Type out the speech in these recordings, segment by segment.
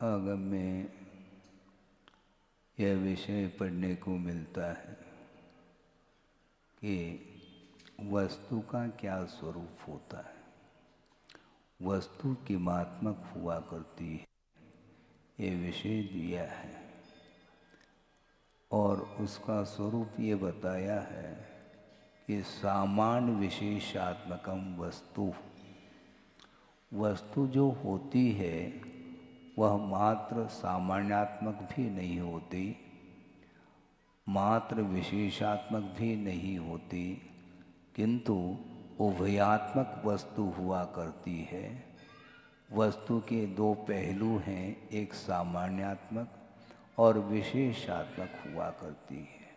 आगम में यह विषय पढ़ने को मिलता है कि वस्तु का क्या स्वरूप होता है। वस्तु किमात्मक हुआ करती है, ये विषय दिया है और उसका स्वरूप ये बताया है कि सामान्य विशेषात्मकम वस्तु। वस्तु जो होती है वह मात्र सामान्यात्मक भी नहीं होती, मात्र विशेषात्मक भी नहीं होती, किंतु उभयात्मक वस्तु हुआ करती है। वस्तु के दो पहलू हैं, एक सामान्यात्मक और विशेषात्मक हुआ करती है।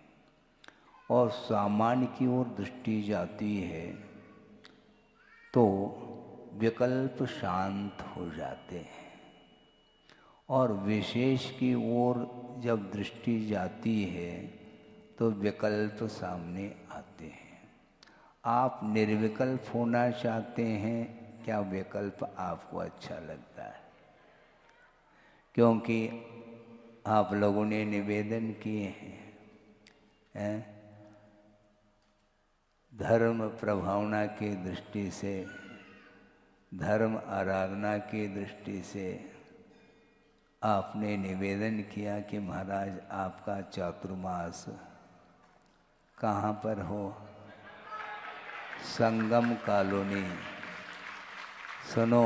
और सामान्य की ओर दृष्टि जाती है तो विकल्प शांत हो जाते हैं और विशेष की ओर जब दृष्टि जाती है तो विकल्प सामने आते हैं। आप निर्विकल्प होना चाहते हैं, क्या विकल्प आपको अच्छा लगता है? क्योंकि आप लोगों ने निवेदन किए हैं, धर्म प्रभावना की दृष्टि से, धर्म आराधना की दृष्टि से आपने निवेदन किया कि महाराज आपका चातुर्मास कहाँ पर हो? संगम कॉलोनी। सुनो,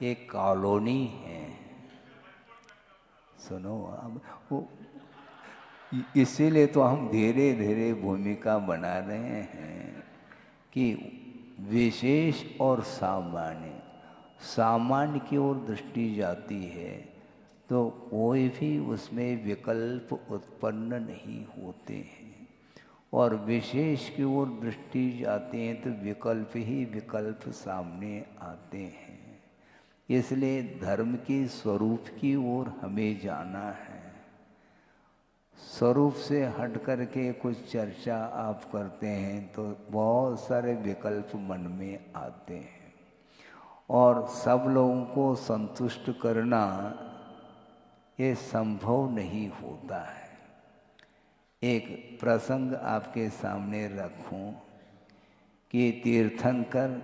ये कॉलोनी है, सुनो। अब वो इसीलिए तो हम धीरे धीरे भूमिका बना रहे हैं कि विशेष और सामान्य, सामान्य की ओर दृष्टि जाती है तो कोई भी उसमें विकल्प उत्पन्न नहीं होते हैं, और विशेष की ओर दृष्टि जाते हैं तो विकल्प ही विकल्प सामने आते हैं। इसलिए धर्म के स्वरूप की ओर हमें जाना है। स्वरूप से हट कर के कुछ चर्चा आप करते हैं तो बहुत सारे विकल्प मन में आते हैं और सब लोगों को संतुष्ट करना ये संभव नहीं होता है। एक प्रसंग आपके सामने रखूं कि तीर्थंकर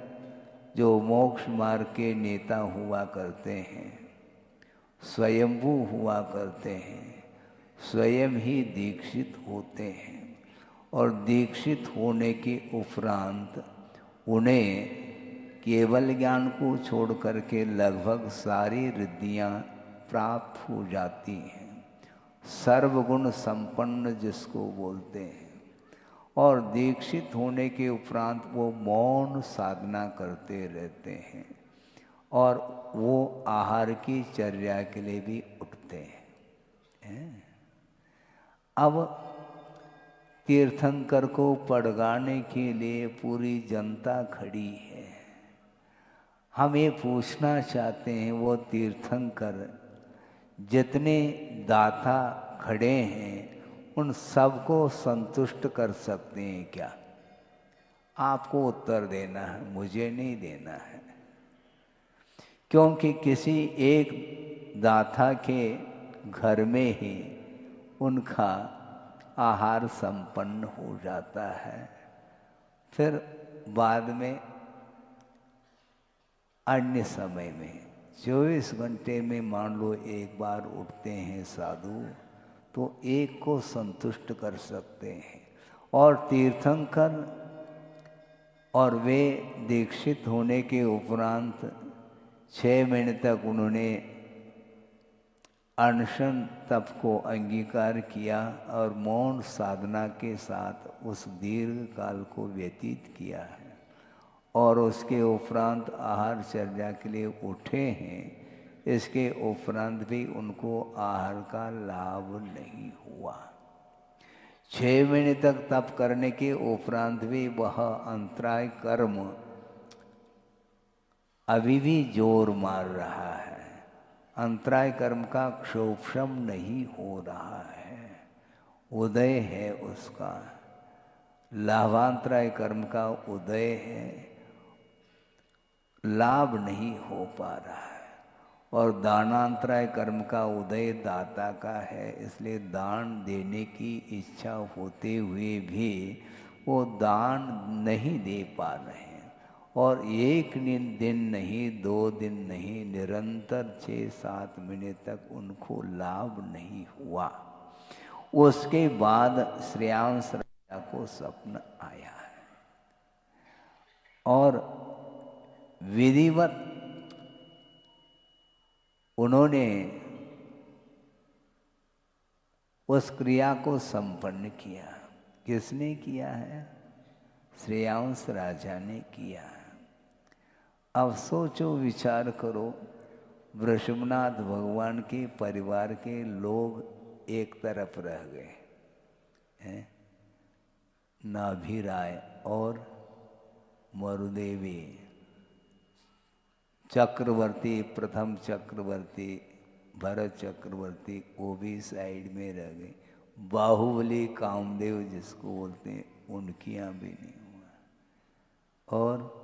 जो मोक्ष मार्ग के नेता हुआ करते हैं, स्वयंभू हुआ करते हैं, स्वयं ही दीक्षित होते हैं और दीक्षित होने के उपरांत उन्हें केवल ज्ञान को छोड़ करके लगभग सारी रिद्धियाँ प्राप्त हो जाती हैं, सर्वगुण संपन्न जिसको बोलते हैं। और दीक्षित होने के उपरांत वो मौन साधना करते रहते हैं और वो आहार की चर्या के लिए भी उठते हैं। अब तीर्थंकर को पड़गाने के लिए पूरी जनता खड़ी है। हम ये पूछना चाहते हैं, वो तीर्थंकर जितने दाता खड़े हैं उन सबको संतुष्ट कर सकते हैं क्या? आपको उत्तर देना है, मुझे नहीं देना है। क्योंकि किसी एक दाता के घर में ही उनका आहार संपन्न हो जाता है, फिर बाद में अन्य समय में 24 घंटे में मान लो एक बार उठते हैं साधु तो एक को संतुष्ट कर सकते हैं। और तीर्थंकर और वे दीक्षित होने के उपरांत 6 महीने तक उन्होंने अनशन तप को अंगीकार किया और मौन साधना के साथ उस दीर्घ काल को व्यतीत किया है और उसके उपरांत आहार चर्या के लिए उठे हैं। इसके उपरांत भी उनको आहार का लाभ नहीं हुआ। 6 महीने तक तप करने के उपरांत भी वह अंतराय कर्म अभी भी जोर मार रहा है। अंतराय कर्म का क्षोभशम नहीं हो रहा है, उदय है उसका। लाभांतराय कर्म का उदय है, लाभ नहीं हो पा रहा है। और दानांतराय कर्म का उदय दाता का है, इसलिए दान देने की इच्छा होते हुए भी वो दान नहीं दे पा रहे हैं। और एक दिन नहीं, 2 दिन नहीं, निरंतर 6-7 महीने तक उनको लाभ नहीं हुआ। उसके बाद श्रेयांश राजा को स्वप्न आया है और विधिवत उन्होंने उस क्रिया को संपन्न किया। किसने किया है? श्रेयांश राजा ने किया। अब सोचो, विचार करो, वृषभनाथ भगवान के परिवार के लोग एक तरफ रह गए हैं, नाभिराय और मरुदेवी, चक्रवर्ती, प्रथम चक्रवर्ती, भरत चक्रवर्ती, वो भी साइड में रह गए। बाहुबली कामदेव जिसको बोलते हैं, उनकी यहाँ भी नहीं हुआ। और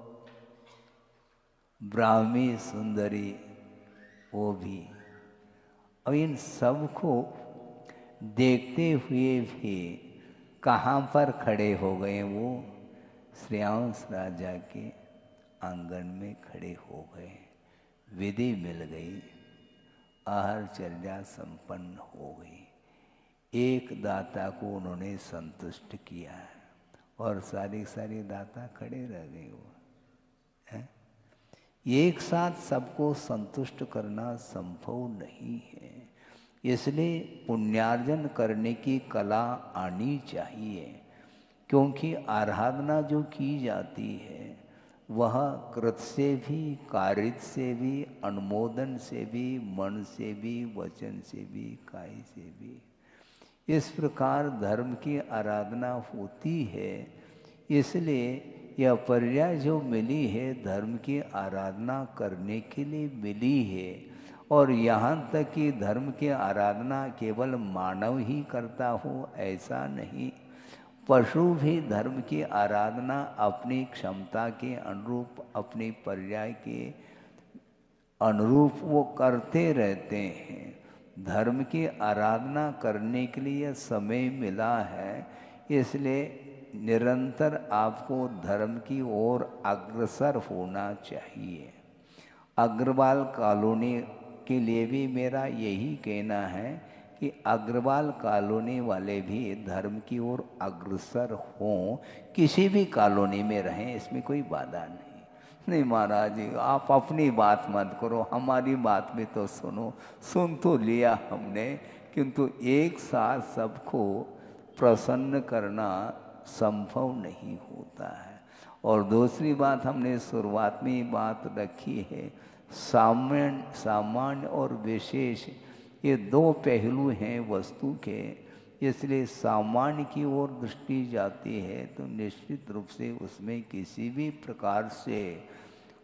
ब्राह्मी सुंदरी, वो भी। अब इन सब को देखते हुए भी कहाँ पर खड़े हो गए? वो श्रेयांश राजा के आंगन में खड़े हो गए। विधि मिल गई, आहारचर्या संपन्न हो गई, एक दाता को उन्होंने संतुष्ट किया और सारी दाता खड़े रह गए। वो है, एक साथ सबको संतुष्ट करना संभव नहीं है, इसलिए पुण्यार्जन करने की कला आनी चाहिए। क्योंकि आराधना जो की जाती है वह कृत से भी, कारित से भी, अनुमोदन से भी, मन से भी, वचन से भी, काय से भी, इस प्रकार धर्म की आराधना होती है। इसलिए यह पर्याय जो मिली है धर्म की आराधना करने के लिए मिली है। और यहाँ तक कि धर्म की आराधना केवल मानव ही करता हो ऐसा नहीं, पशु भी धर्म की आराधना अपनी क्षमता के अनुरूप, अपनी पर्याय के अनुरूप वो करते रहते हैं। धर्म की आराधना करने के लिए समय मिला है, इसलिए निरंतर आपको धर्म की ओर अग्रसर होना चाहिए। अग्रवाल कॉलोनी के लिए भी मेरा यही कहना है कि अग्रवाल कॉलोनी वाले भी धर्म की ओर अग्रसर हों, किसी भी कॉलोनी में रहें, इसमें कोई बाधा नहीं महाराज जी आप अपनी बात मत करो, हमारी बात भी तो सुनो। सुन तो लिया हमने, किंतु एक साथ सबको प्रसन्न करना संभव नहीं होता है। और दूसरी बात हमने शुरुआत में ही बात रखी है, सामान्य और विशेष, ये 2 पहलू हैं वस्तु के। इसलिए सामान्य की ओर दृष्टि जाती है तो निश्चित रूप से उसमें किसी भी प्रकार से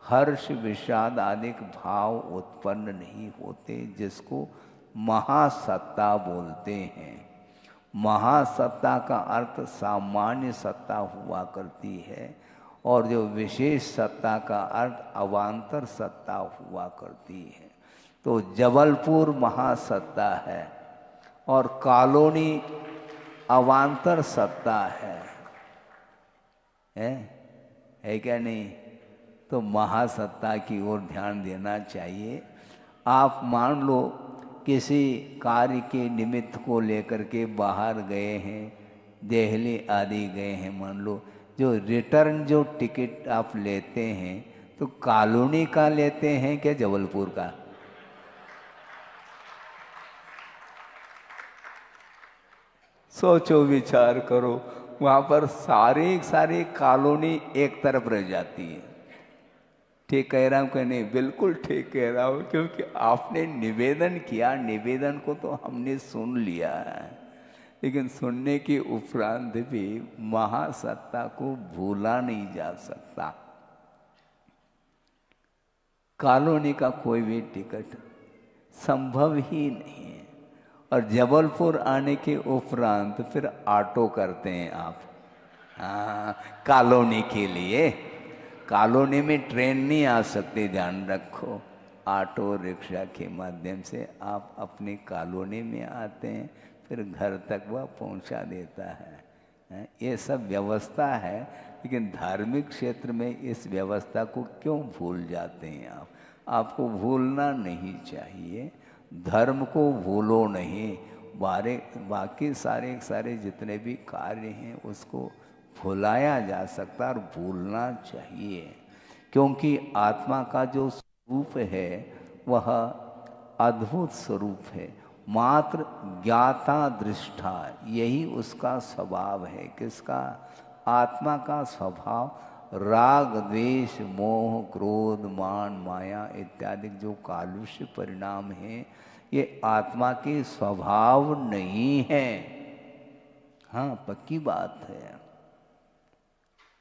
हर्ष, विषाद आदि भाव उत्पन्न नहीं होते, जिसको महासत्ता बोलते हैं। महासत्ता का अर्थ सामान्य सत्ता हुआ करती है और जो विशेष सत्ता का अर्थ अवान्तर सत्ता हुआ करती है। तो जबलपुर महासत्ता है और कॉलोनी अवान्तर सत्ता है क्या नहीं? तो महासत्ता की ओर ध्यान देना चाहिए। आप मान लो किसी कार्य के निमित्त को लेकर के बाहर गए हैं, दिल्ली आदि गए हैं, मान लो जो रिटर्न जो टिकट आप लेते हैं तो कॉलोनी का लेते हैं क्या जबलपुर का? सोचो, विचार करो, वहाँ पर सारी कॉलोनी एक तरफ रह जाती है। ठीक कह रहा हूँ कि नहीं? बिल्कुल ठीक कह रहा हूँ, क्योंकि आपने निवेदन किया, निवेदन को तो हमने सुन लिया है, लेकिन सुनने के उपरांत भी महासत्ता को भूला नहीं जा सकता। कॉलोनी का कोई भी टिकट संभव ही नहीं है। और जबलपुर आने के उपरांत फिर ऑटो करते हैं आप, हाँ, कॉलोनी के लिए। कॉलोनी में ट्रेन नहीं आ सकती, ध्यान रखो, ऑटो रिक्शा के माध्यम से आप अपनी कॉलोनी में आते हैं, फिर घर तक वह पहुंचा देता है। ये सब व्यवस्था है, लेकिन धार्मिक क्षेत्र में इस व्यवस्था को क्यों भूल जाते हैं आप? आपको भूलना नहीं चाहिए, धर्म को भूलो नहीं, बाकी सारे जितने भी कार्य हैं उसको भुलाया जा सकता और भूलना चाहिए, क्योंकि आत्मा का जो स्वरूप है वह अद्भुत स्वरूप है, मात्र ज्ञाता दृष्टा, यही उसका स्वभाव है। किसका? आत्मा का स्वभाव राग द्वेष मोह क्रोध मान माया इत्यादि जो कालुष्य परिणाम हैं, ये आत्मा के स्वभाव नहीं है। हाँ, पक्की बात है।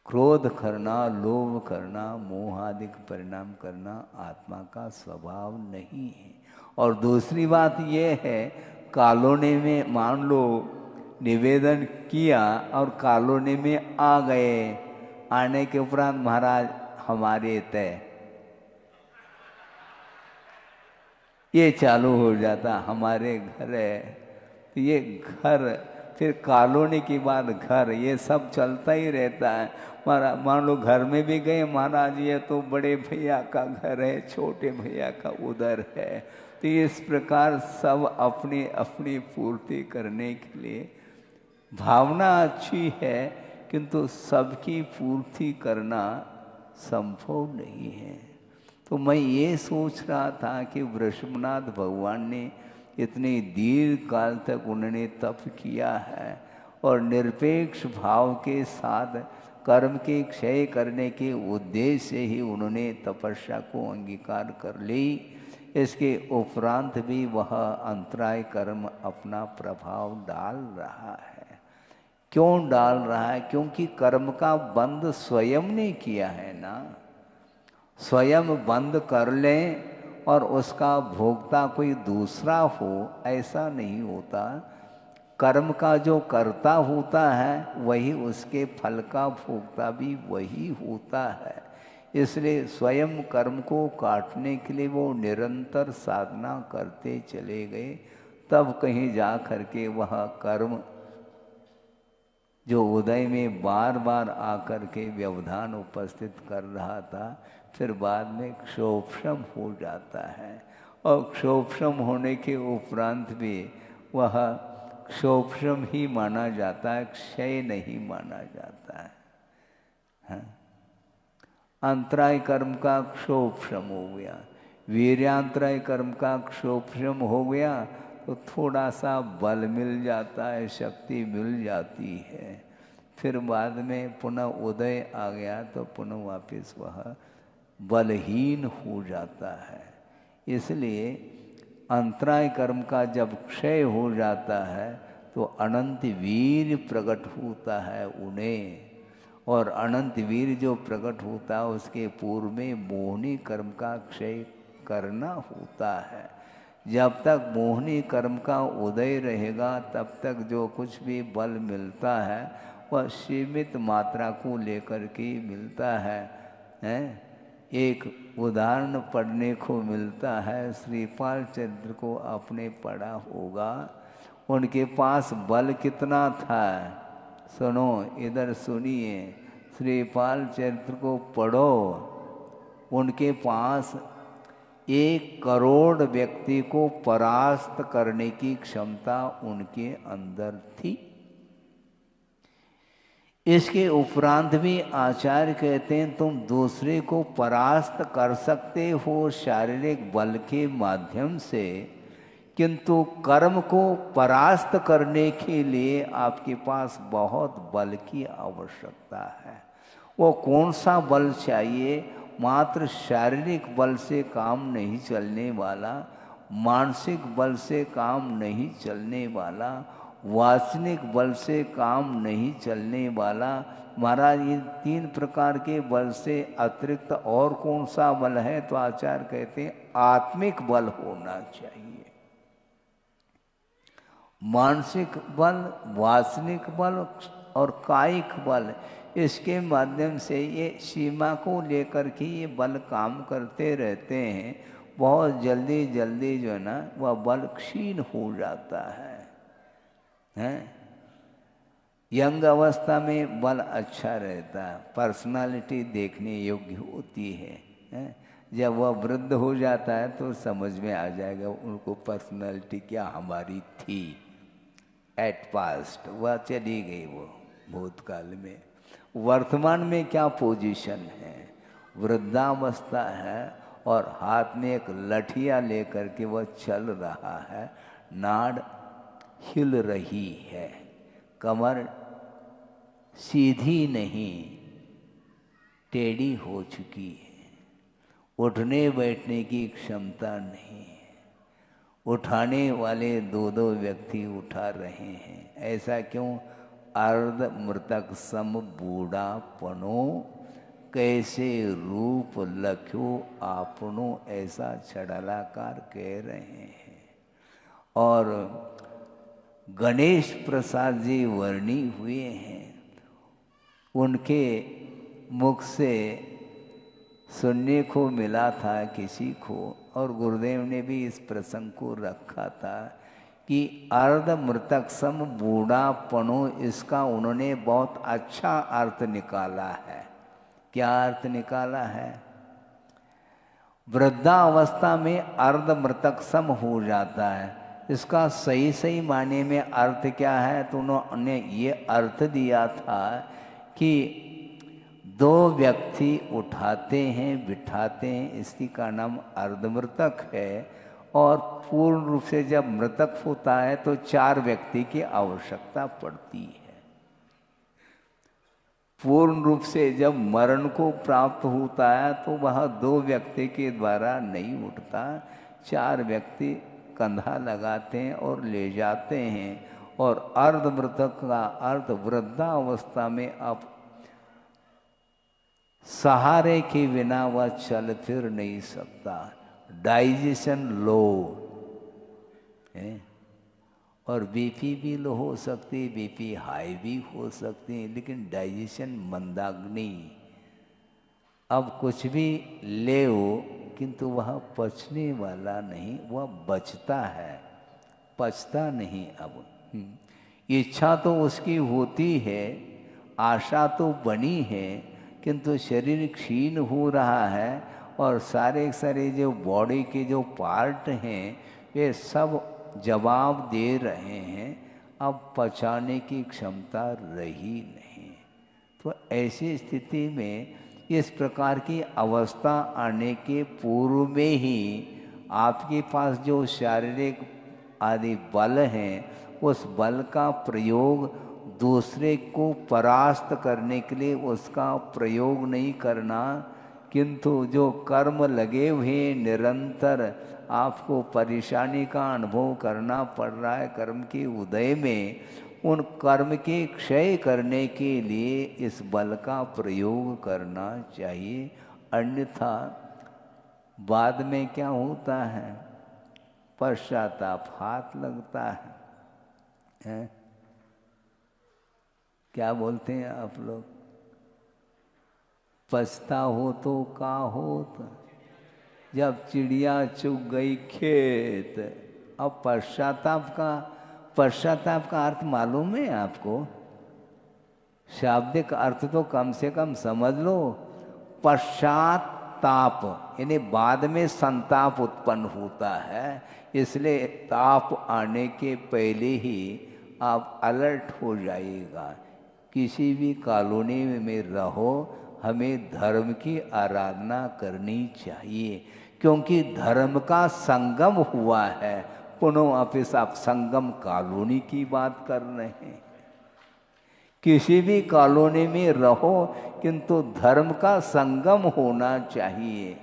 क्रोध करना, लोभ करना, मोह आदि परिणाम करना आत्मा का स्वभाव नहीं है। और दूसरी बात यह है, कॉलोनी में मान लो निवेदन किया और कॉलोनी में आ गए, आने के उपरांत महाराज हमारे तय, ये चालू हो जाता, हमारे घर है, ये घर, फिर कॉलोनी के बाद घर, ये सब चलता ही रहता है। मान लो घर में भी गए, महाराज ये तो बड़े भैया का घर है, छोटे भैया का उधर है। तो इस प्रकार सब अपनी अपनी पूर्ति करने के लिए, भावना अच्छी है किंतु सबकी पूर्ति करना संभव नहीं है। तो मैं ये सोच रहा था कि वृषभनाथ भगवान ने इतने दीर्घ काल तक उन्होंने तप किया है और निरपेक्ष भाव के साथ कर्म के क्षय करने के उद्देश्य से ही उन्होंने तपस्या को अंगीकार कर ली। इसके उपरांत भी वह अंतराय कर्म अपना प्रभाव डाल रहा है। क्यों डाल रहा है? क्योंकि कर्म का बंद स्वयं ने किया है ना। स्वयं बंद कर लें और उसका भोक्ता कोई दूसरा हो, ऐसा नहीं होता। कर्म का जो कर्ता होता है वही उसके फल का भोक्ता भी वही होता है। इसलिए स्वयं कर्म को काटने के लिए वो निरंतर साधना करते चले गए, तब कहीं जा कर के वह कर्म जो उदय में बार बार आकर के व्यवधान उपस्थित कर रहा था, फिर बाद में क्षोभशम हो जाता है। और क्षोभशम होने के उपरांत भी वह क्षोभशम ही माना जाता है, क्षय नहीं माना जाता है। हाँ? अंतराय कर्म का क्षोभशम हो गया, वीर्यांतराय कर्म का क्षोभशम हो गया, तो थोड़ा सा बल मिल जाता है, शक्ति मिल जाती है। फिर बाद में पुनः उदय आ गया तो पुनः वापस वह बलहीन हो जाता है। इसलिए अंतराय कर्म का जब क्षय हो जाता है तो अनंत वीर प्रकट होता है उन्हें, और अनंत वीर जो प्रकट होता है उसके पूर्व में मोहनी कर्म का क्षय करना होता है। जब तक मोहनी कर्म का उदय रहेगा तब तक जो कुछ भी बल मिलता है वह सीमित मात्रा को लेकर के मिलता है। एक उदाहरण पढ़ने को मिलता है, श्रीपाल चरित्र को आपने पढ़ा होगा। उनके पास बल कितना था? सुनो, इधर सुनिए, श्रीपाल चरित्र को पढ़ो। उनके पास 1 करोड़ व्यक्ति को परास्त करने की क्षमता उनके अंदर थी। इसके उपरांत भी आचार्य कहते हैं तुम दूसरे को परास्त कर सकते हो शारीरिक बल के माध्यम से, किंतु कर्म को परास्त करने के लिए आपके पास बहुत बल की आवश्यकता है। वो कौन सा बल चाहिए? मात्र शारीरिक बल से काम नहीं चलने वाला, मानसिक बल से काम नहीं चलने वाला, वासनिक बल से काम नहीं चलने वाला। महाराज, इन 3 प्रकार के बल से अतिरिक्त और कौन सा बल है? तो आचार्य कहते हैं आत्मिक बल होना चाहिए। मानसिक बल, वासनिक बल और कायिक बल, इसके माध्यम से ये सीमा को लेकर के ये बल काम करते रहते हैं। बहुत जल्दी जल्दी जो है ना वह बल क्षीण हो जाता है? यंग अवस्था में बल अच्छा रहता है, पर्सनालिटी देखने योग्य होती है? जब वह वृद्ध हो जाता है तो समझ में आ जाएगा उनको पर्सनालिटी क्या हमारी थी एट पास्ट, वह चली गई वो भूतकाल में। वर्तमान में क्या पोजीशन है? वृद्धावस्था है और हाथ में एक लठिया लेकर के वह चल रहा है, नाड़ हिल रही है, कमर सीधी नहीं टेढ़ी हो चुकी है, उठने बैठने की क्षमता नहीं है, उठाने वाले दो दो व्यक्ति उठा रहे हैं। ऐसा क्यों? अर्ध मृतक सम बूढ़ापनो कैसे रूप लख्यो आपनो, ऐसा छड़लाकार कह रहे हैं। और गणेश प्रसाद जी वर्णी हुए हैं, उनके मुख से सुनने को मिला था किसी को, और गुरुदेव ने भी इस प्रसंग को रखा था कि अर्ध मृतक सम बूढ़ापनो, इसका उन्होंने बहुत अच्छा अर्थ निकाला है। क्या अर्थ निकाला है? वृद्धावस्था में अर्ध मृतक सम हो जाता है, इसका सही सही मायने में अर्थ क्या है? तो उन्होंने ये अर्थ दिया था कि दो व्यक्ति उठाते हैं बिठाते हैं, इसी का नाम अर्धमृतक है। और पूर्ण रूप से जब मृतक होता है तो 4 व्यक्ति की आवश्यकता पड़ती है। पूर्ण रूप से जब मरण को प्राप्त होता है तो वह 2 व्यक्ति के द्वारा नहीं उठता, 4 व्यक्ति कंधा लगाते हैं और ले जाते हैं। और अर्धमृतक का अर्थ वृद्धावस्था में अब सहारे के बिना वह चल फिर नहीं सकता, डाइजेशन लो है, और बीपी भी लो हो सकती, बीपी हाई भी हो सकती है, लेकिन डाइजेशन मंदाग्नि। अब कुछ भी ले किंतु वह पचने वाला नहीं, वह बचता है, पचता नहीं। अब इच्छा तो उसकी होती है, आशा तो बनी है, किंतु शरीर क्षीण हो रहा है और सारे सारे जो बॉडी के जो पार्ट हैं वे सब जवाब दे रहे हैं, अब पचाने की क्षमता रही नहीं। तो ऐसी स्थिति में इस प्रकार की अवस्था आने के पूर्व में ही आपके पास जो शारीरिक आदि बल हैं, उस बल का प्रयोग दूसरे को परास्त करने के लिए उसका प्रयोग नहीं करना, किंतु जो कर्म लगे हुए निरंतर आपको परेशानी का अनुभव करना पड़ रहा है कर्म के उदय में, उन कर्म के क्षय करने के लिए इस बल का प्रयोग करना चाहिए। अन्यथा बाद में क्या होता है? पश्चाताप हाथ लगता है? क्या बोलते हैं आप लोग? पछता हो तो का होत, जब चिड़िया चुग गई खेत। अब पश्चाताप का अर्थ मालूम है आपको? शाब्दिक अर्थ तो कम से कम समझ लो। पश्चाताप यानी बाद में संताप उत्पन्न होता है, इसलिए ताप आने के पहले ही आप अलर्ट हो जाइएगा। किसी भी कॉलोनी में रहो, हमें धर्म की आराधना करनी चाहिए, क्योंकि धर्म का संगम हुआ है। पुनः वापिस आप संगम कॉलोनी की बात कर रहे हैं। किसी भी कॉलोनी में रहो, किंतु धर्म का संगम होना चाहिए।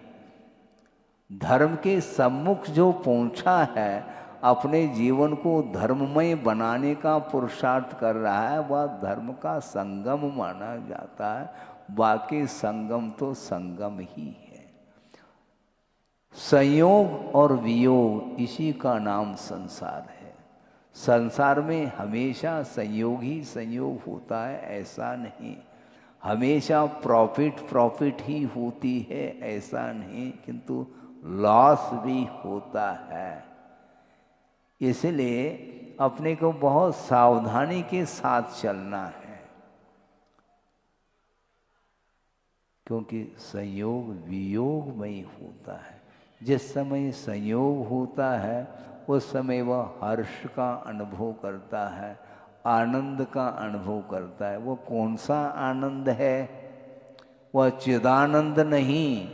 धर्म के सम्मुख जो पहुंचा है, अपने जीवन को धर्ममय बनाने का पुरुषार्थ कर रहा है, वह धर्म का संगम माना जाता है। बाकी संगम तो संगम ही है। संयोग और वियोग, इसी का नाम संसार है। संसार में हमेशा संयोग ही संयोग होता है ऐसा नहीं, हमेशा प्रॉफिट ही होती है ऐसा नहीं, किंतु लॉस भी होता है। इसलिए अपने को बहुत सावधानी के साथ चलना है, क्योंकि संयोग वियोग में ही होता है। जिस समय संयोग होता है उस समय वह हर्ष का अनुभव करता है, आनंद का अनुभव करता है। वो कौन सा आनंद है? वह चिदानंद नहीं,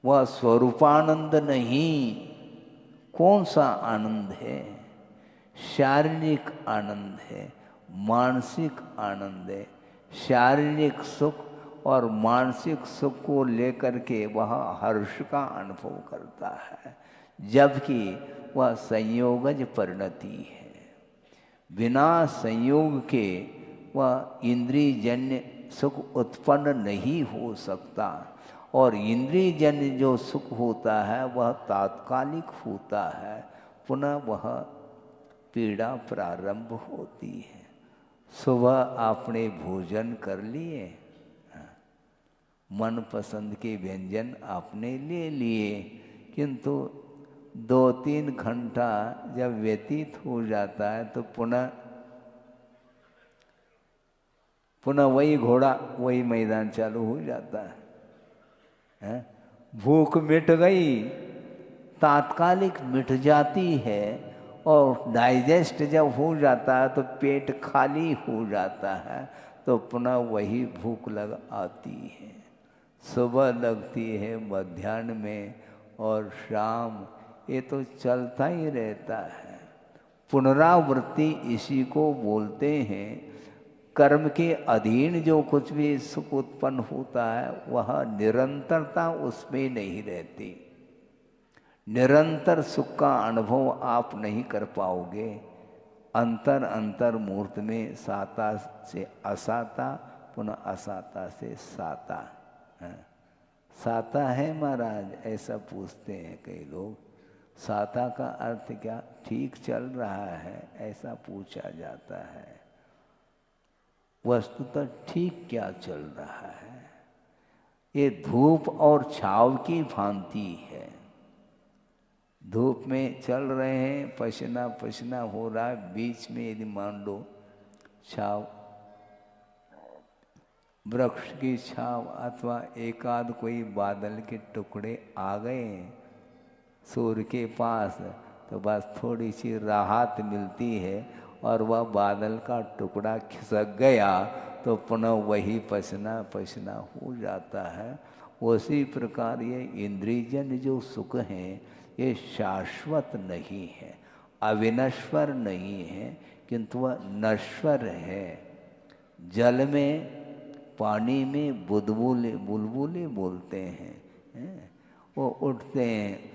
वह स्वरूपानंद नहीं। कौन सा आनंद है? शारीरिक आनंद है, मानसिक आनंद है। शारीरिक सुख और मानसिक सुख को लेकर के वह हर्ष का अनुभव करता है, जबकि वह संयोगज परिणति है। बिना संयोग के वह इंद्रियजन्य सुख उत्पन्न नहीं हो सकता, और इंद्रियजन्य जो सुख होता है वह तात्कालिक होता है, पुनः वह पीड़ा प्रारंभ होती है। सुबह आपने भोजन कर लिए, मन पसंद के व्यंजन आपने ले लिए, किंतु 2-3 घंटा जब व्यतीत हो जाता है तो पुनः वही घोड़ा वही मैदान चालू हो जाता है। भूख मिट गई, तात्कालिक मिट जाती है, और डाइजेस्ट जब हो जाता है तो पेट खाली हो जाता है, तो पुनः वही भूख लग आती है। सुबह लगती है, मध्याह्न में और शाम, ये तो चलता ही रहता है। पुनरावृत्ति इसी को बोलते हैं। कर्म के अधीन जो कुछ भी सुख उत्पन्न होता है वह निरंतरता उसमें नहीं रहती। निरंतर सुख का अनुभव आप नहीं कर पाओगे। अंतर अंतर मुहूर्त में साता से असाता, पुनः असाता से साता। साता है महाराज, ऐसा पूछते हैं कई लोग। साता का अर्थ क्या? ठीक चल रहा है, ऐसा पूछा जाता है। वस्तुतः ठीक क्या चल रहा है? ये धूप और छाव की भांति है। धूप में चल रहे हैं, पसीना पसीना हो रहा है, बीच में यदि मान लो छाव, वृक्ष की छाव अथवा एकाध कोई बादल के टुकड़े आ गए सूर्य के पास, तो बस थोड़ी सी राहत मिलती है, और वह बादल का टुकड़ा खिसक गया तो पुनः वही पसीना पसीना हो जाता है। उसी प्रकार ये इंद्रियजन्य जो सुख हैं ये शाश्वत नहीं है, अविनश्वर नहीं है, किंतु वह नश्वर है। जल में, पानी में बुलबुले बोलते हैं, वो उठते हैं,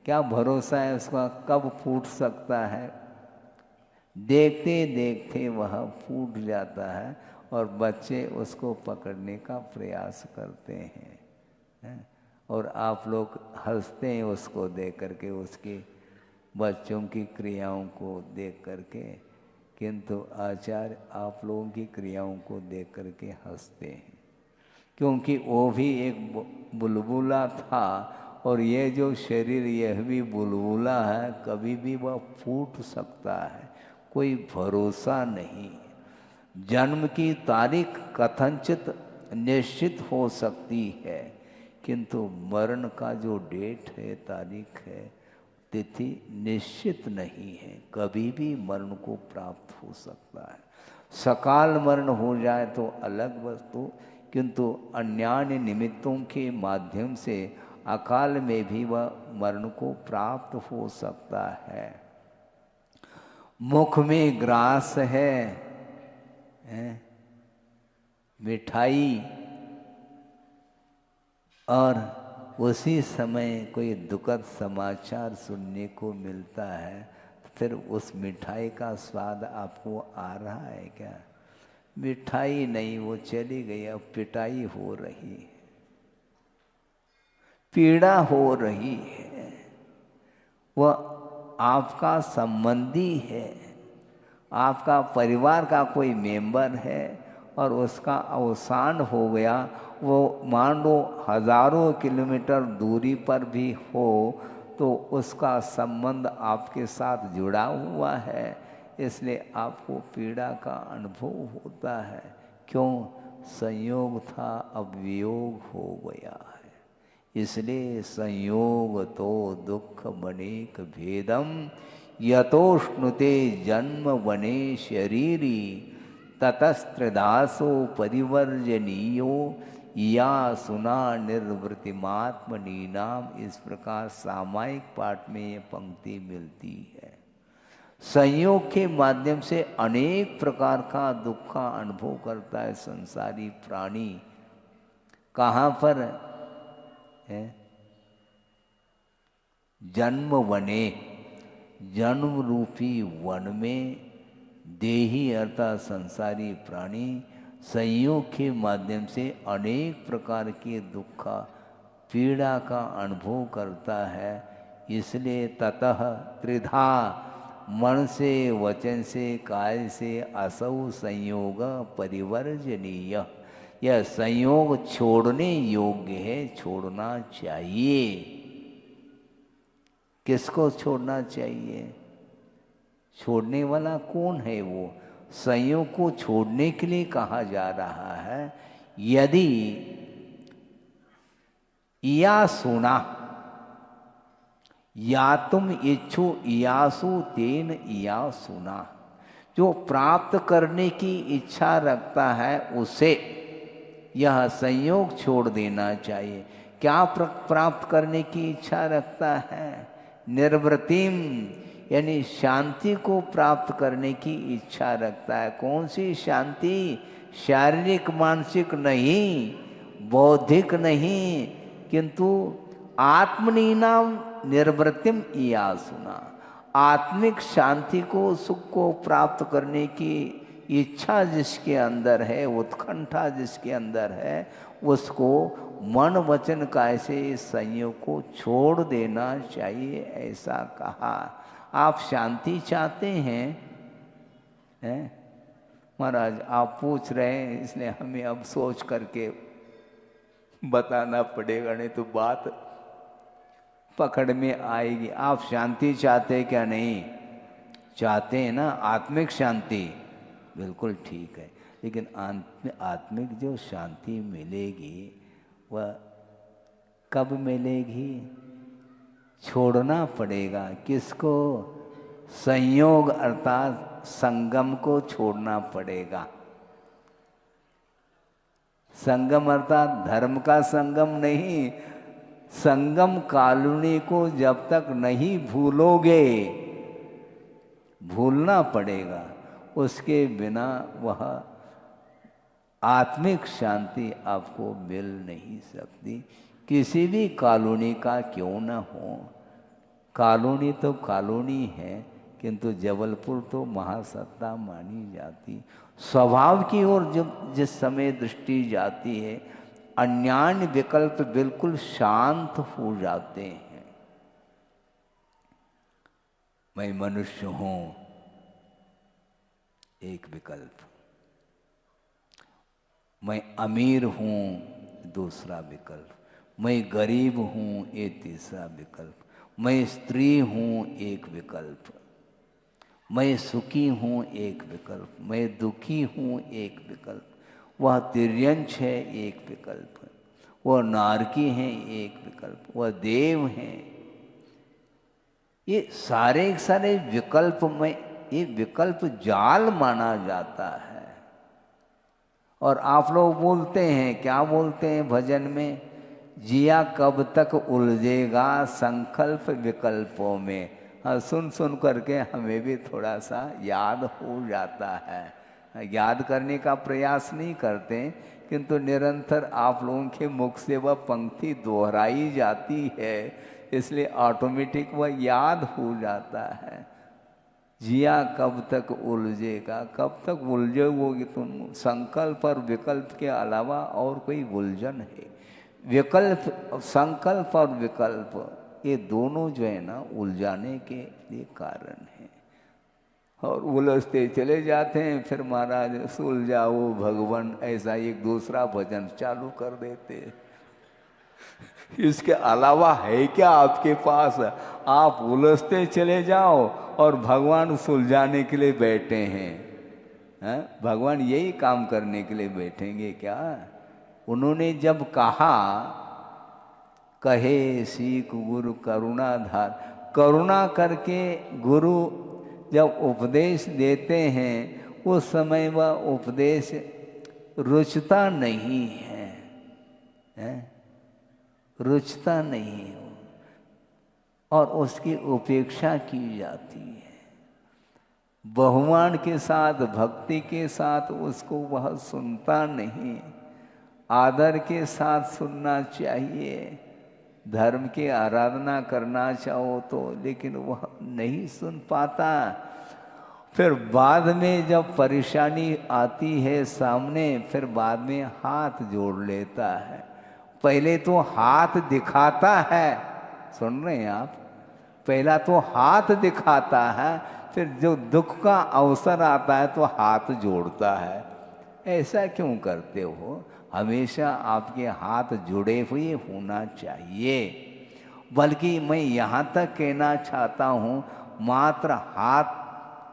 क्या भरोसा है उसका कब फूट सकता है। देखते देखते वह फूट जाता है, और बच्चे उसको पकड़ने का प्रयास करते हैं, और आप लोग हंसते हैं उसको देख करके, उसकी बच्चों की क्रियाओं को देख करके, किंतु आचार्य आप लोगों की क्रियाओं को देख करके हंसते हैं, क्योंकि वो भी एक बुलबुला था, और ये जो शरीर यह भी बुलबुला है, कभी भी वह फूट सकता है, कोई भरोसा नहीं। जन्म की तारीख कथनचित निश्चित हो सकती है, किंतु मरण का जो डेट है, तारीख है, तिथि निश्चित नहीं है। कभी भी मरण को प्राप्त हो सकता है। सकाल मरण हो जाए तो अलग वस्तु, किंतु अन्यान्य निमित्तों के माध्यम से अकाल में भी वह मरण को प्राप्त हो सकता है। मुख में ग्रास है, मिठाई, और उसी समय कोई दुखद समाचार सुनने को मिलता है, तो फिर उस मिठाई का स्वाद आपको आ रहा है क्या? मिठाई नहीं, वो चली गई, अब पिटाई हो रही है, पीड़ा हो रही है। वह आपका संबंधी है, आपका परिवार का कोई मेंबर है, और उसका अवसान हो गया, वो मान लो हजारों किलोमीटर दूरी पर भी हो तो उसका संबंध आपके साथ जुड़ा हुआ है, इसलिए आपको पीड़ा का अनुभव होता है। क्यों? संयोग था, अब वियोग हो गया है। इसलिए संयोग तो दुख बनेक भेदम, यतोष्णुते जन्म बने शरीरी, ततस्त्रदासो परिवर्जनीयो, या सुना निर्वृतिमात्मनी नाम। इस प्रकार सामायिक पाठ में ये पंक्ति मिलती है। संयोग के माध्यम से अनेक प्रकार का दुख का अनुभव करता है संसारी प्राणी। कहाँ पर है? जन्म वने, जन्म रूपी वन में देही अर्थात संसारी प्राणी संयोग के माध्यम से अनेक प्रकार के दुख पीड़ा का अनुभव करता है। इसलिए ततः त्रिधा, मन से, वचन से, काय से असौ संयोग परिवर्जनीय। यह संयोग छोड़ने योग्य है, छोड़ना चाहिए। किसको छोड़ना चाहिए? छोड़ने वाला कौन है? वो संयोग को छोड़ने के लिए कहा जा रहा है। यदि या सुना, या तुम इच्छु यासु तेन या सुना, जो प्राप्त करने की इच्छा रखता है उसे यह संयोग छोड़ देना चाहिए। क्या प्राप्त करने की इच्छा रखता है? निर्वृतिम, यानी शांति को प्राप्त करने की इच्छा रखता है। कौन सी शांति? शारीरिक मानसिक नहीं, बौद्धिक नहीं, किंतु आत्मनीनाम निर्वृतिम या सुना। आत्मिक शांति को, सुख को प्राप्त करने की इच्छा जिसके अंदर है, उत्कंठा जिसके अंदर है, उसको मन वचन काय से इस संयोग को छोड़ देना चाहिए, ऐसा कहा। आप शांति चाहते हैं? महाराज आप पूछ रहे हैं, इसलिए हमें अब सोच करके बताना पड़ेगा, नहीं तो बात पकड़ में आएगी। आप शांति चाहते हैं क्या? नहीं चाहते हैं ना? आत्मिक शांति बिल्कुल ठीक है, लेकिन आत्मिक जो शांति मिलेगी वह कब मिलेगी? छोड़ना पड़ेगा। किसको? संयोग अर्थात संगम को छोड़ना पड़ेगा। संगम अर्थात धर्म का संगम नहीं, संगम कॉलोनी को जब तक नहीं भूलोगे, भूलना पड़ेगा, उसके बिना वह आत्मिक शांति आपको मिल नहीं सकती। किसी भी कॉलोनी का क्यों न हो, कॉलोनी तो कॉलोनी है, किंतु जबलपुर तो महासत्ता मानी जाती। स्वभाव की ओर जब जिस समय दृष्टि जाती है, अन्यान्य विकल्प बिल्कुल शांत हो जाते हैं। मैं मनुष्य हूं, एक विकल्प। मैं अमीर हूं, दूसरा विकल्प। मैं गरीब हूं, ये तीसरा विकल्प। मैं स्त्री हूं, एक विकल्प। मैं सुखी हूं, एक विकल्प। मैं दुखी हूं, एक विकल्प। वह तिर्यंश है, एक विकल्प। वह नारकी है, एक विकल्प। वह देव है। ये सारे सारे विकल्प में ये विकल्प जाल माना जाता है। और आप लोग बोलते हैं, क्या बोलते हैं भजन में? जिया कब तक उलझेगा संकल्प विकल्पों में। हाँ, सुन सुन करके हमें भी थोड़ा सा याद हो जाता है। याद करने का प्रयास नहीं करते, किंतु निरंतर आप लोगों के मुख से वह पंक्ति दोहराई जाती है, इसलिए ऑटोमेटिक वह याद हो जाता है। जिया कब तक उलझेगा, कब तक उलझोगे तुम? संकल्प और विकल्प के अलावा और कोई उलझन है? विकल्प, संकल्प और विकल्प, ये दोनों जो है ना उलझाने के लिए कारण है। और उलझते चले जाते हैं। फिर महाराज सुलझाओ भगवान, ऐसा एक दूसरा भजन चालू कर देते हैं। इसके अलावा है क्या आपके पास? आप उलझते चले जाओ और भगवान सुलझाने के लिए बैठे हैं। भगवान यही काम करने के लिए बैठेंगे क्या? उन्होंने जब कहा, कहे सीख गुरु करुणाधार, करुणा करके गुरु जब उपदेश देते हैं उस समय वह उपदेश रुचता नहीं है, रुचता नहीं है और उसकी उपेक्षा की जाती है। बहुमान के साथ, भक्ति के साथ उसको वह सुनता नहीं। आदर के साथ सुनना चाहिए, धर्म की आराधना करना चाहो तो, लेकिन वह नहीं सुन पाता। फिर बाद में जब परेशानी आती है सामने, फिर बाद में हाथ जोड़ लेता है। पहले तो हाथ दिखाता है, सुन रहे हैं आप? पहला तो हाथ दिखाता है, फिर जो दुख का अवसर आता है तो हाथ जोड़ता है। ऐसा क्यों करते हो? हमेशा आपके हाथ जुड़े हुए होना चाहिए। बल्कि मैं यहाँ तक कहना चाहता हूँ, मात्र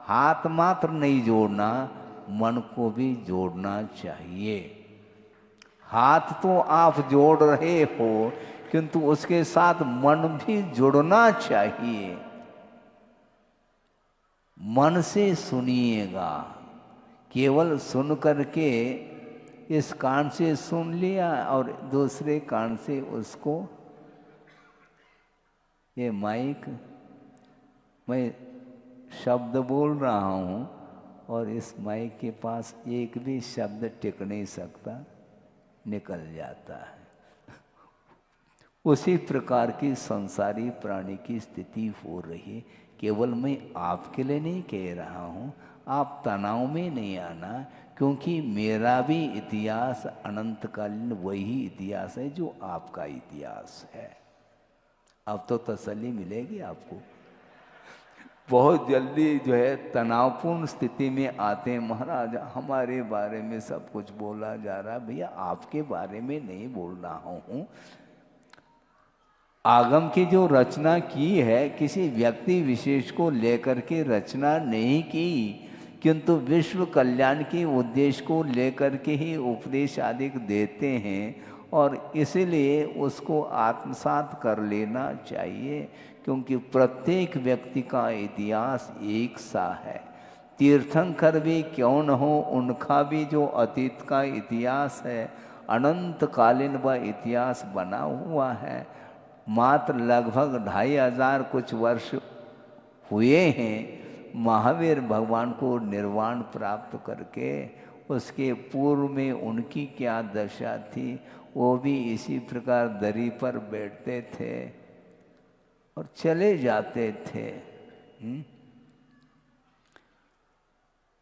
हाथ मात्र नहीं जोड़ना, मन को भी जोड़ना चाहिए। हाथ तो आप जोड़ रहे हो, किंतु उसके साथ मन भी जुड़ना चाहिए। मन से सुनिएगा, केवल सुन करके इस कान से सुन लिया और दूसरे कान से उसको, ये माइक, मैं शब्द बोल रहा हूँ और इस माइक के पास एक भी शब्द टिक नहीं सकता, निकल जाता है। उसी प्रकार की संसारी प्राणी की स्थिति हो रही। केवल मैं आपके लिए नहीं कह रहा हूँ, आप तनाव में नहीं आना, क्योंकि मेरा भी इतिहास अनंतकालीन वही इतिहास है जो आपका इतिहास है। अब तो तसल्ली मिलेगी आपको। बहुत जल्दी जो है तनावपूर्ण स्थिति में आते हैं, महाराज हमारे बारे में सब कुछ बोला जा रहा है। भैया आपके बारे में नहीं बोल रहा हूँ। आगम की जो रचना की है, किसी व्यक्ति विशेष को लेकर के रचना नहीं की, किंतु विश्व कल्याण के उद्देश्य को लेकर के ही उपदेश आदि देते हैं। और इसीलिए उसको आत्मसात कर लेना चाहिए, क्योंकि प्रत्येक व्यक्ति का इतिहास एक सा है। तीर्थंकर भी क्यों न हो, उनका भी जो अतीत का इतिहास है, अनंतकालीन वह इतिहास बना हुआ है। मात्र लगभग 2500 कुछ वर्ष हुए हैं महावीर भगवान को निर्वाण प्राप्त करके। उसके पूर्व में उनकी क्या दशा थी, वो भी इसी प्रकार दरी पर बैठते थे और चले जाते थे।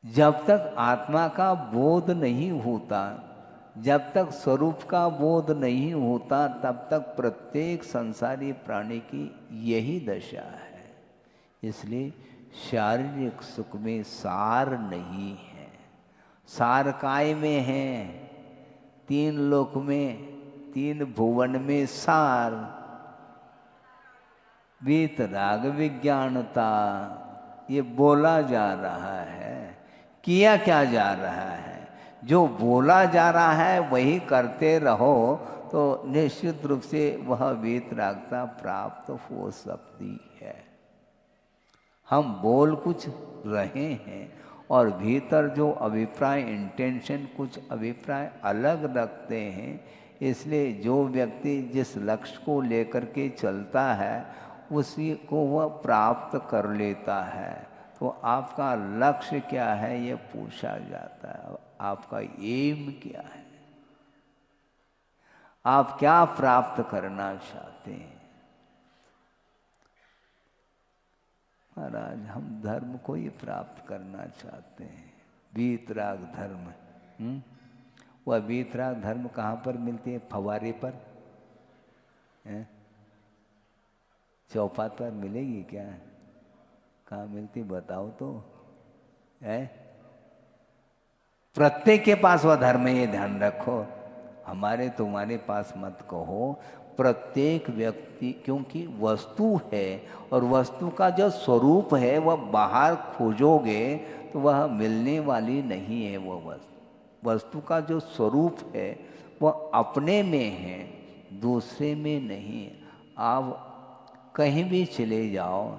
जब तक आत्मा का बोध नहीं होता, जब तक स्वरूप का बोध नहीं होता, तब तक प्रत्येक संसारी प्राणी की यही दशा है। इसलिए शारीरिक सुख में सार नहीं है। सार काय में है? 3 लोक में, 3 भुवन में सार, वीतराग विज्ञानता, ये बोला जा रहा है। किया क्या जा रहा है? जो बोला जा रहा है वही करते रहो तो निश्चित रूप से वह वीतरागता प्राप्त हो सकती है। हम बोल कुछ रहे हैं और भीतर जो अभिप्राय, इंटेंशन, कुछ अभिप्राय अलग रखते हैं। इसलिए जो व्यक्ति जिस लक्ष्य को लेकर के चलता है उसी को वह प्राप्त कर लेता है। तो आपका लक्ष्य क्या है ये पूछा जाता है, आपका एम क्या है, आप क्या प्राप्त करना चाहते हैं? महाराज हम धर्म को ही प्राप्त करना चाहते हैं, वीतराग धर्म। वह वीतराग धर्म कहाँ पर मिलती है? फवारे पर, चौपात पर मिलेगी क्या? कहाँ मिलती बताओ तो। है। प्रत्येक के पास वह धर्म है, ये ध्यान रखो। हमारे तुम्हारे पास मत कहो, प्रत्येक व्यक्ति, क्योंकि वस्तु है और वस्तु का जो स्वरूप है वह बाहर खोजोगे तो वह मिलने वाली नहीं है। वह वस्तु का जो स्वरूप है वह अपने में है, दूसरे में नहीं। आप कहीं भी चले जाओ,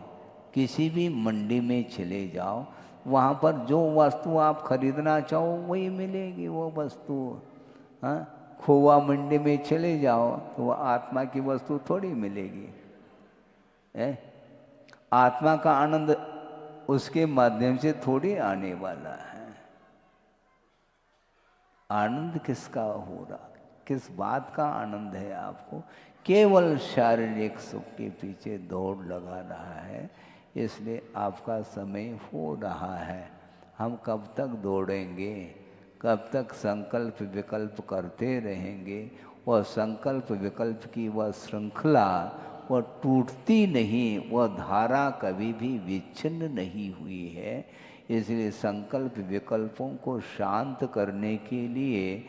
किसी भी मंडी में चले जाओ, वहाँ पर जो वस्तु आप खरीदना चाहो वही मिलेगी वो वस्तु। हाँ, खोवा मंडी में चले जाओ तो वह आत्मा की वस्तु थोड़ी मिलेगी। है, आत्मा का आनंद उसके माध्यम से थोड़ी आने वाला है। आनंद किसका हो रहा, किस बात का आनंद है आपको? केवल शारीरिक सुख के पीछे दौड़ लगा रहा है, इसलिए आपका समय हो रहा है। हम कब तक दौड़ेंगे, कब तक संकल्प विकल्प करते रहेंगे? वह संकल्प विकल्प की वह श्रृंखला वह टूटती नहीं, वह धारा कभी भी विच्छिन्न नहीं हुई है। इसलिए संकल्प विकल्पों को शांत करने के लिए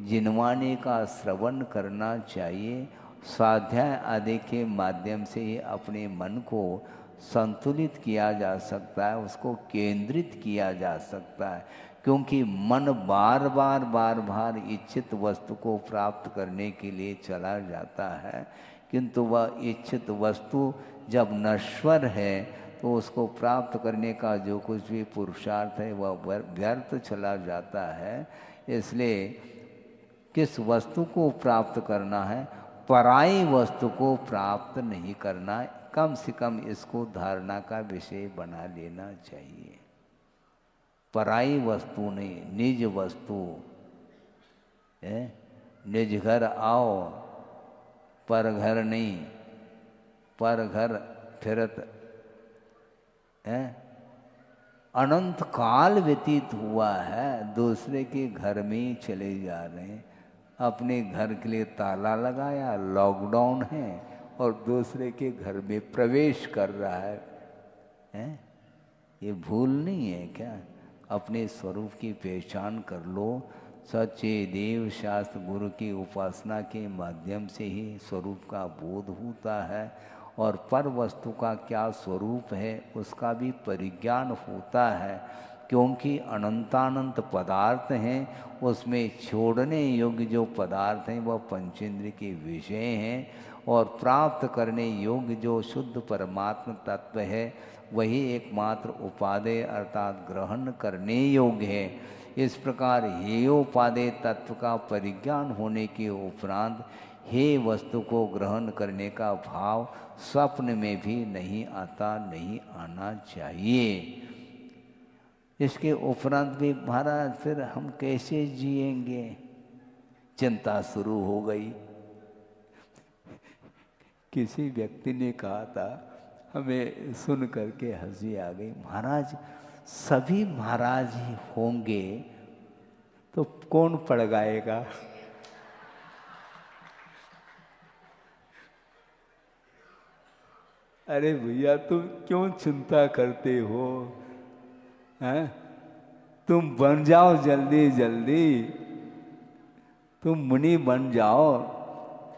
जिनवाने का श्रवण करना चाहिए। स्वाध्याय आदि के माध्यम से ही अपने मन को संतुलित किया जा सकता है, उसको केंद्रित किया जा सकता है। क्योंकि मन बार बार इच्छित वस्तु को प्राप्त करने के लिए चला जाता है, किंतु वह इच्छित वस्तु जब नश्वर है तो उसको प्राप्त करने का जो कुछ भी पुरुषार्थ है वह व्यर्थ चला जाता है। इसलिए किस वस्तु को प्राप्त करना है, पराई वस्तु को प्राप्त नहीं करना, कम से कम इसको धारणा का विषय बना लेना चाहिए। पराई वस्तु नहीं, निज वस्तु है। निज घर आओ, पर घर नहीं, पर घर फिरत है। अनंत काल व्यतीत हुआ है, दूसरे के घर में ही चले जा रहे हैं। अपने घर के लिए ताला लगाया, लॉकडाउन है, और दूसरे के घर में प्रवेश कर रहा है? ये भूल नहीं है क्या? अपने स्वरूप की पहचान कर लो। सच्चे देव शास्त्र गुरु की उपासना के माध्यम से ही स्वरूप का बोध होता है, और पर वस्तु का क्या स्वरूप है उसका भी परिज्ञान होता है। क्योंकि अनंतानंत पदार्थ हैं, उसमें छोड़ने योग्य जो पदार्थ हैं वह पंचेंद्र के विषय हैं, और प्राप्त करने योग्य जो शुद्ध परमात्म तत्व है वही एकमात्र उपादेय अर्थात ग्रहण करने योग्य है। इस प्रकार हेयोपादेय तत्व का परिज्ञान होने के उपरांत हे वस्तु को ग्रहण करने का भाव स्वप्न में भी नहीं आता, नहीं आना चाहिए। इसके उपरांत भी महाराज फिर हम कैसे जिएंगे? चिंता शुरू हो गई। किसी व्यक्ति ने कहा था, हमें सुन करके हंसी आ गई, महाराज सभी महाराज ही होंगे तो कौन पड़गाएगा? अरे भैया तुम क्यों चिंता करते हो? हैं? तुम बन जाओ जल्दी जल्दी, तुम मुनि बन जाओ,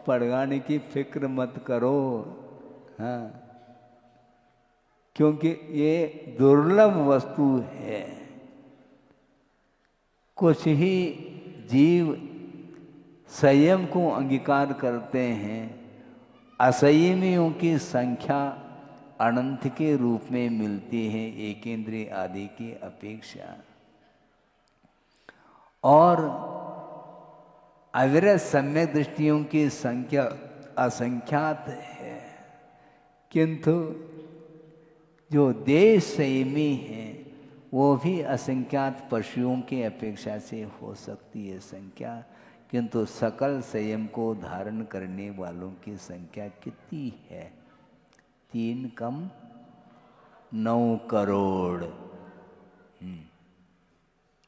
पड़गाने की फिक्र मत करो। हाँ, क्योंकि ये दुर्लभ वस्तु है। कुछ ही जीव संयम को अंगीकार करते हैं, असंयमियों की संख्या अनंत के रूप में मिलती है एकेंद्रिय आदि की अपेक्षा, और अविरत सम्यक दृष्टियों की संख्या असंख्यात है। किंतु जो देश संयमी है वो भी असंख्यात पशुओं की अपेक्षा से हो सकती है संख्या, किंतु सकल संयम को धारण करने वालों की संख्या कितनी है? 3 कम 9 करोड़।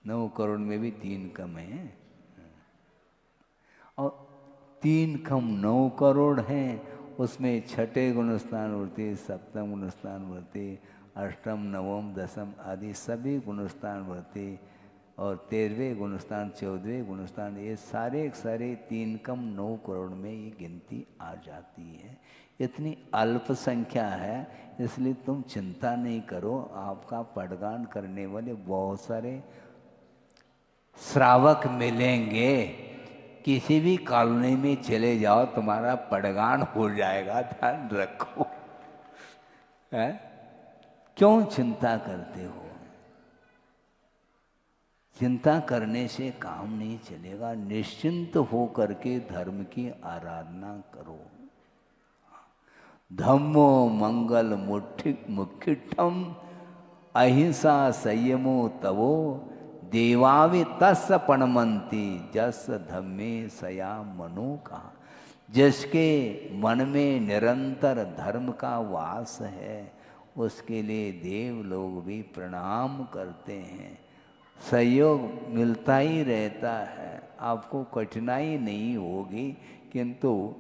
9 करोड़ में भी 3 कम है, और 3 कम 9 करोड़ हैं। उसमें छठे गुणस्थान वृत्ति, सप्तम गुणस्थान वृत्ति, अष्टम, नवम, दसम आदि सभी गुणस्थान बढ़ते और 13वें गुणस्थान, 14वें गुणस्थान, ये सारे 3 कम 9 करोड़ में ये गिनती आ जाती है। इतनी अल्प संख्या है, इसलिए तुम चिंता नहीं करो। आपका पठगान करने वाले बहुत सारे श्रावक मिलेंगे। किसी भी कॉलोनी में चले जाओ, तुम्हारा पठगान हो जाएगा, ध्यान रखो। है? क्यों चिंता करते हो? चिंता करने से काम नहीं चलेगा। निश्चिंत हो करके धर्म की आराधना करो। धम्मो मंगल मुख्यम अहिंसा संयमो तवो देवावि तस् पणमंती जस धम्मे सया मनो का। जिसके मन में निरंतर धर्म का वास है, उसके लिए देव लोग भी प्रणाम करते हैं। सहयोग मिलता ही रहता है, आपको कठिनाई नहीं होगी। किंतु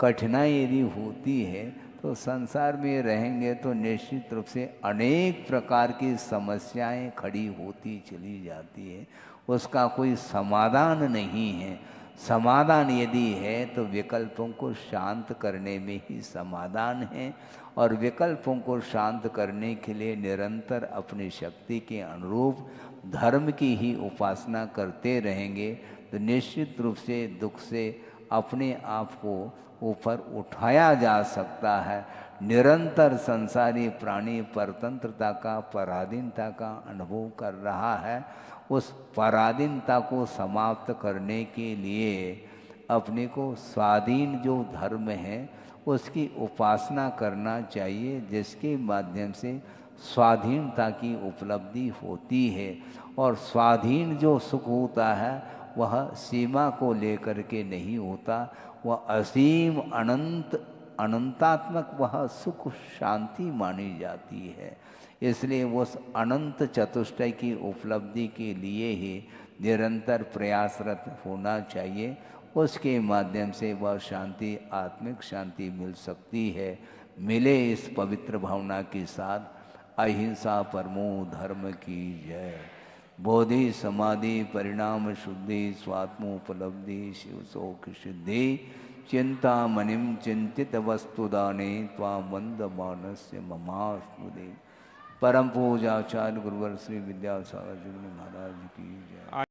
कठिनाई यदि होती है तो संसार में रहेंगे तो निश्चित रूप से अनेक प्रकार की समस्याएं खड़ी होती चली जाती है। उसका कोई समाधान नहीं है। समाधान यदि है तो विकल्पों को शांत करने में ही समाधान है। और विकल्पों को शांत करने के लिए निरंतर अपनी शक्ति के अनुरूप धर्म की ही उपासना करते रहेंगे तो निश्चित रूप से दुख से अपने आप को ऊपर उठाया जा सकता है। निरंतर संसारी प्राणी परतंत्रता का, पराधीनता का अनुभव कर रहा है। उस पराधीनता को समाप्त करने के लिए अपने को स्वाधीन जो धर्म है उसकी उपासना करना चाहिए, जिसके माध्यम से स्वाधीनता की उपलब्धि होती है। और स्वाधीन जो सुख होता है वह सीमा को लेकर के नहीं होता, वह असीम अनंतात्मक वह सुख शांति मानी जाती है। इसलिए उस अनंत चतुष्टय की उपलब्धि के लिए ही निरंतर प्रयासरत होना चाहिए। उसके माध्यम से वह शांति, आत्मिक शांति मिल सकती है। मिले इस पवित्र भावना के साथ अहिंसा परमो धर्म की जय। बोधि समाधि परिणाम शुद्धि स्वात्मोपलब्धि शिव सौख सिद्धि। चिंता मनिम चिंतित वस्तुदाने त्वां वंद मानस्य ममास्तुदे। परम पूजाचार्य गुरुवर श्री विद्यासागर जी महाराज की जय।